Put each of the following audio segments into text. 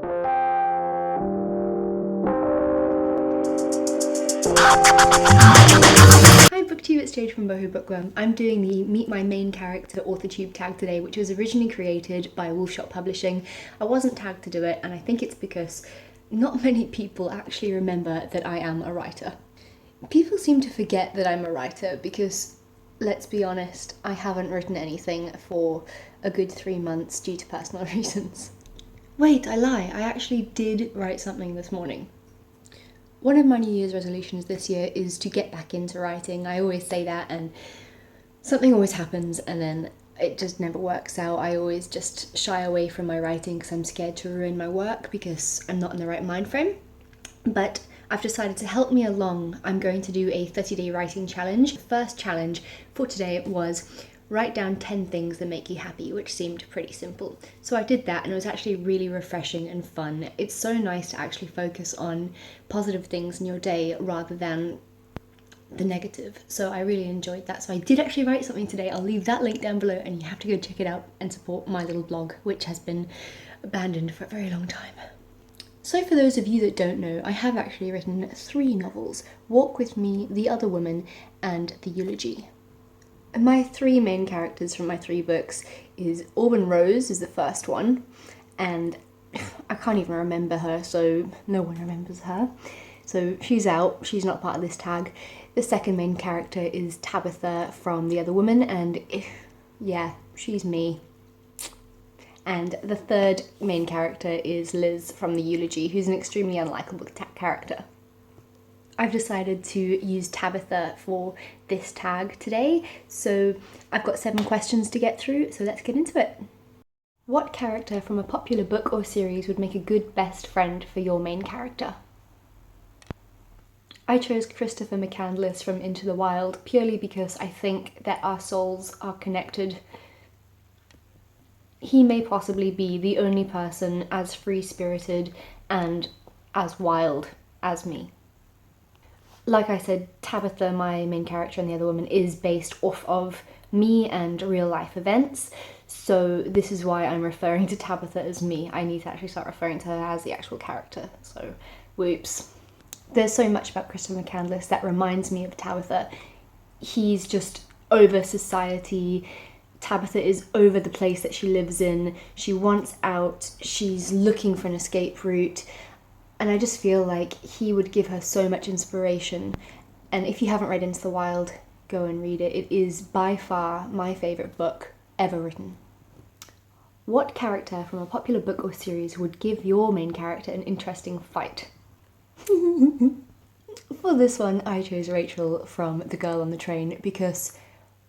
Hi Booktube, it's Jade from Boho Bookworm. I'm doing the Meet My Main Character Authortube tag today, which was originally created by Wolfshot Publishing. I wasn't tagged to do it, and I think it's because not many people actually remember that I am a writer. People seem to forget that I'm a writer because, let's be honest, I haven't written anything for a good 3 months due to personal reasons. Wait, I lie, I actually did write something this morning. One of my New Year's resolutions this year is to get back into writing. I always say that and something always happens and then it just never works out. I always just shy away from my writing because I'm scared to ruin my work because I'm not in the right mind frame. But I've decided to help me along. I'm going to do a 30-day writing challenge. The first challenge for today was write down 10 things that make you happy, which seemed pretty simple. So I did that and it was actually really refreshing and fun. It's so nice to actually focus on positive things in your day rather than the negative. So I really enjoyed that. So I did actually write something today. I'll leave that link down below and you have to go check it out and support my little blog, which has been abandoned for a very long time. So for those of you that don't know, I have actually written 3 novels: Walk With Me, The Other Woman, and The Eulogy. My 3 main characters from my 3 books is Auburn Rose is the first one, and I can't even remember her, so no one remembers her. So she's out, she's not part of this tag. The second main character is Tabitha from The Other Woman, and yeah, she's me. And the third main character is Liz from The Eulogy, who's an extremely unlikable character. I've decided to use Tabitha for this tag today, so I've got 7 questions to get through, so let's get into it. What character from a popular book or series would make a good best friend for your main character? I chose Christopher McCandless from Into the Wild purely because I think that our souls are connected. He may possibly be the only person as free-spirited and as wild as me. Like I said, Tabitha, my main character, and The Other Woman is based off of me and real life events, so this is why I'm referring to Tabitha as me. I need to actually start referring to her as the actual character, so whoops. There's so much about Christopher McCandless that reminds me of Tabitha. He's just over society. Tabitha is over the place that she lives in. She wants out. She's looking for an escape route. And I just feel like he would give her so much inspiration. And if you haven't read Into the Wild, go and read it. It is by far my favourite book ever written. What character from a popular book or series would give your main character an interesting fight? For this one, I chose Rachel from The Girl on the Train because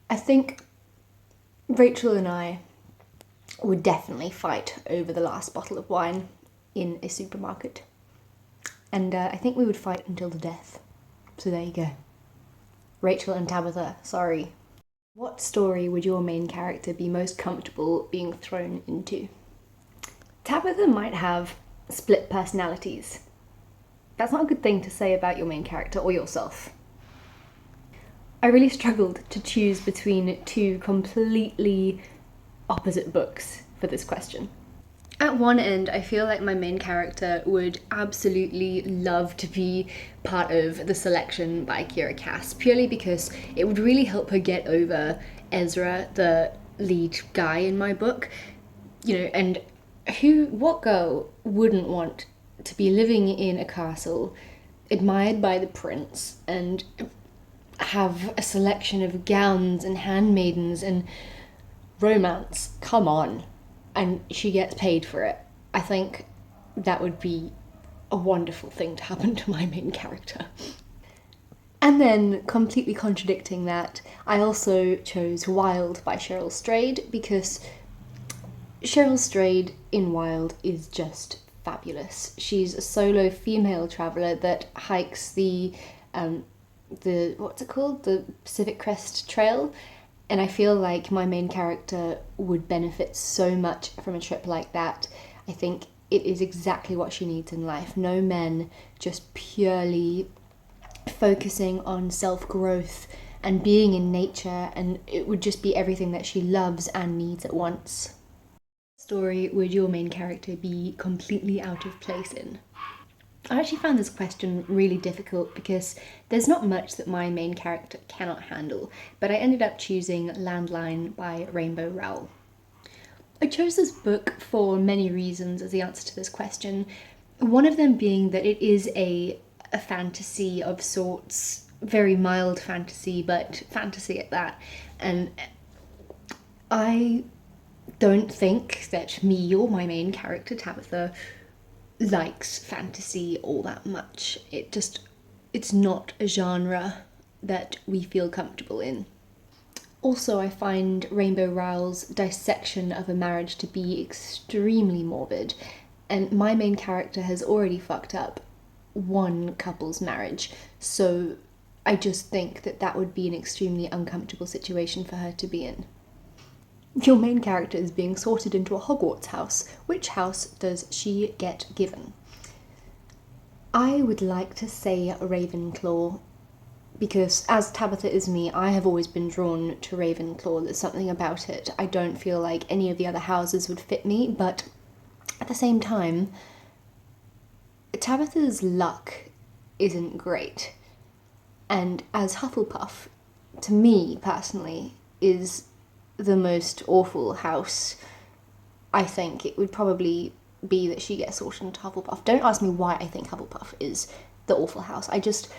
I think Rachel and I would definitely fight over the last bottle of wine in a supermarket. And I think we would fight until the death. So there you go. Rachel and Tabitha, sorry. What story would your main character be most comfortable being thrown into? Tabitha might have split personalities. That's not a good thing to say about your main character or yourself. I really struggled to choose between 2 completely opposite books for this question. At one end, I feel like my main character would absolutely love to be part of the selection by Kira Cass, purely because it would really help her get over Ezra, the lead guy in my book. You know, and what girl wouldn't want to be living in a castle, admired by the prince, and have a selection of gowns and handmaidens and romance? Come on. And she gets paid for it. I think that would be a wonderful thing to happen to my main character. And then, completely contradicting that, I also chose Wild by Cheryl Strayed because Cheryl Strayed in Wild is just fabulous. She's a solo female traveller that hikes the what's it called? The Pacific Crest Trail. And I feel like my main character would benefit so much from a trip like that. I think it is exactly what she needs in life. No men just purely focusing on self-growth and being in nature, and it would just be everything that she loves and needs at once. story would your main character be completely out of place in? I actually found this question really difficult because there's not much that my main character cannot handle, but I ended up choosing Landline by Rainbow Rowell. I chose this book for many reasons as the answer to this question. One of them being that it is a fantasy of sorts, very mild fantasy, but fantasy at that. And I don't think that me or my main character, Tabitha, likes fantasy all that much. It's not a genre that we feel comfortable in. Also, I find Rainbow Rowell's dissection of a marriage to be extremely morbid, and my main character has already fucked up one couple's marriage, so I just think that that would be an extremely uncomfortable situation for her to be in. Your main character is being sorted into a Hogwarts house. Which house does she get given? I would like to say Ravenclaw, because as Tabitha is me, I have always been drawn to Ravenclaw. There's something about it. I don't feel like any of the other houses would fit me, but at the same time, Tabitha's luck isn't great. And as Hufflepuff, to me personally, is the most awful house, I think it would probably be that she gets sorted into Hufflepuff. Don't ask me why I think Hufflepuff is the awful house. I just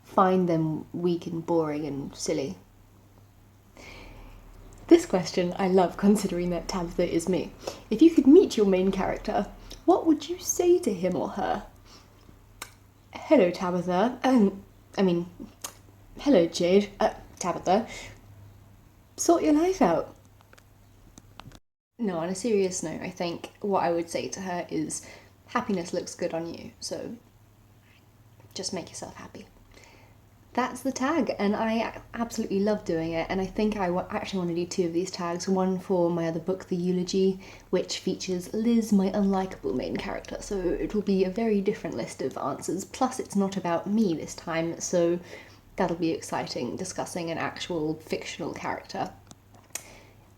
find them weak and boring and silly. This question I love, considering that Tabitha is me. If you could meet your main character, what would you say to him or her? Hello, Tabitha. Hello, Jade. Tabitha. Sort your life out. No, on a serious note, I think what I would say to her is happiness looks good on you, so just make yourself happy. That's the tag, and I absolutely love doing it, and I think I actually want to do 2 of these tags, one for my other book, The Eulogy, which features Liz, my unlikable main character, so it will be a very different list of answers, plus it's not about me this time, so that'll be exciting, discussing an actual fictional character.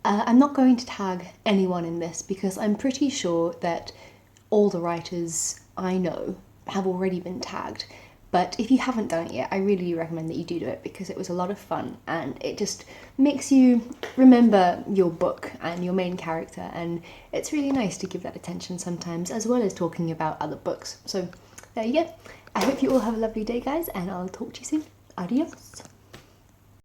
I'm not going to tag anyone in this because I'm pretty sure that all the writers I know have already been tagged. But if you haven't done it yet, I really recommend that you do it because it was a lot of fun and it just makes you remember your book and your main character, and it's really nice to give that attention sometimes as well as talking about other books. So there you go. I hope you all have a lovely day, guys, and I'll talk to you soon. Adios.